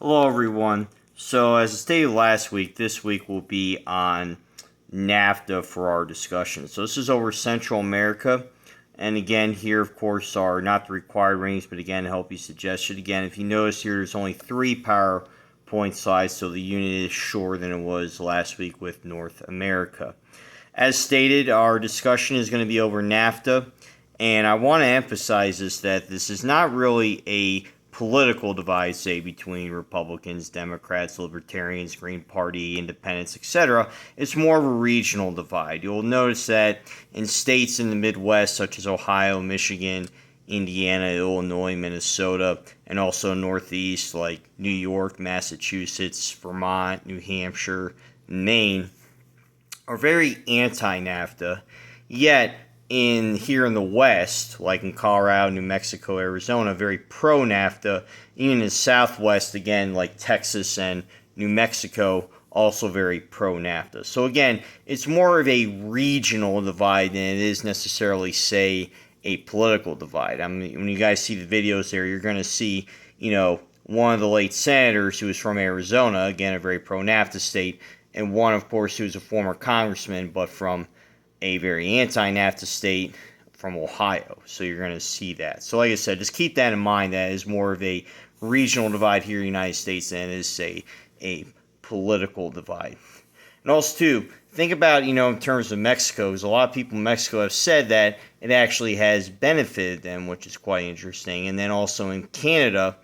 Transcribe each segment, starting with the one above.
Hello, everyone. So, as stated last week, this week will be on NAFTA for our discussion. So, this is over Central America. And again, here, of course, are not the required ratings, but again, help you suggestion. Again, if you notice here, there's only 3 PowerPoint slides, so the unit is shorter than it was last week with North America. As stated, our discussion is going to be over NAFTA. And I want to emphasize that this is not really a political divide, say, between Republicans, Democrats, Libertarians, Green Party, Independents, etc. It's more of a regional divide. You'll notice that in states in the Midwest, such as Ohio, Michigan, Indiana, Illinois, Minnesota, and also Northeast, like New York, Massachusetts, Vermont, New Hampshire, Maine, are very anti-NAFTA, yet here in the West, like in Colorado, New Mexico, Arizona, very pro-NAFTA. Even in the Southwest, again, like Texas and New Mexico, also very pro-NAFTA. So again, it's more of a regional divide than it is necessarily, say, a political divide. I mean, when you guys see the videos there, you're going to see, one of the late senators who was from Arizona, again, a very pro-NAFTA state, and one, of course, who was a former congressman, but from a very anti-NAFTA state from Ohio. So you're going to see that. So like I said, just keep that in mind. That is more of a regional divide here in the United States than it is, say, a political divide. And also, too, think about, in terms of Mexico, because a lot of people in Mexico have said that it actually has benefited them, which is quite interesting. And then also in Canada,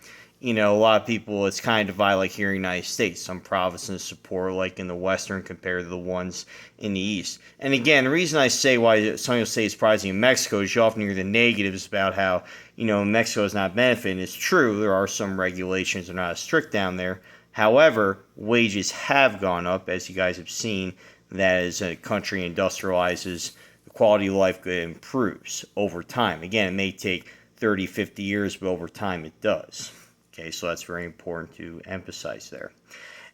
a lot of people, it's kind of divided like here in the United States. Some provinces support like in the Western compared to the ones in the East. And again, the reason I say why some people say it's surprising in Mexico is you often hear the negatives about how, Mexico is not benefiting. It's true, there are some regulations that are not as strict down there. However, wages have gone up, as you guys have seen, that as a country industrializes, the quality of life improves over time. Again, it may take 30, 50 years, but over time it does. Okay, so that's very important to emphasize there.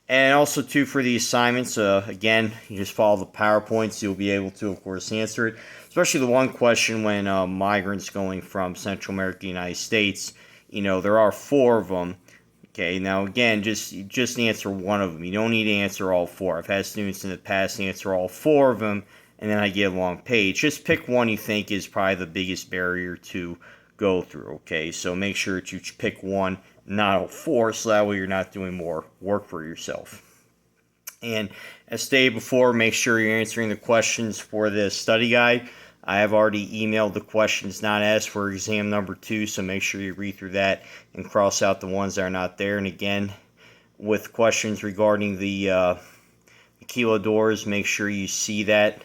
And also, too, for the assignments, again, you just follow the PowerPoints. You'll be able to, of course, answer it. Especially the one question when migrants going from Central America to the United States, there are 4 of them. Okay, now, again, just answer one of them. You don't need to answer all 4. I've had students in the past answer all 4 of them, and then I get a long page. Just pick one you think is probably the biggest barrier to go through, okay? So make sure that you pick one, not all 4, so that way you're not doing more work for yourself. And as stated before, make sure you're answering the questions for the study guide. I have already emailed the questions not asked for exam number 2, so make sure you read through that and cross out the ones that are not there. And again, with questions regarding the kilo doors, make sure you see that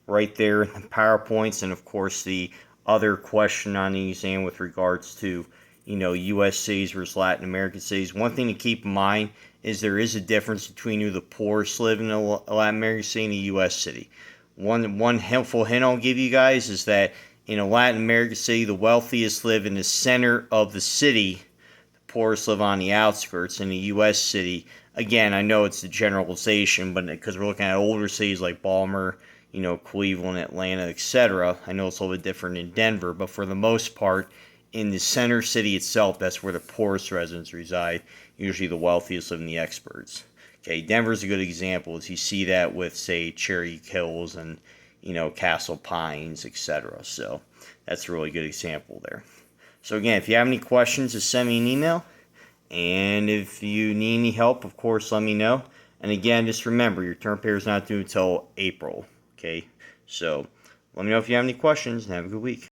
right there in the PowerPoints, and of course the other question on the exam with regards to, U.S. cities versus Latin American cities. One thing to keep in mind is there is a difference between who the poorest live in a Latin American city and a U.S. city. One helpful hint I'll give you guys is that in a Latin American city, the wealthiest live in the center of the city, the poorest live on the outskirts. In a U.S. city, again, I know it's a generalization, but because we're looking at older cities like Baltimore, Cleveland, Atlanta, etc. I know it's a little bit different in Denver, but for the most part, in the center city itself, that's where the poorest residents reside. Usually the wealthiest live in the experts. Okay, Denver's a good example, as you see that with, say, Cherry Hills and, Castle Pines, etc. So that's a really good example there. So again, if you have any questions, just send me an email. And if you need any help, of course, let me know. And again, just remember, your term paper is not due until April. Okay, so let me know if you have any questions, and have a good week.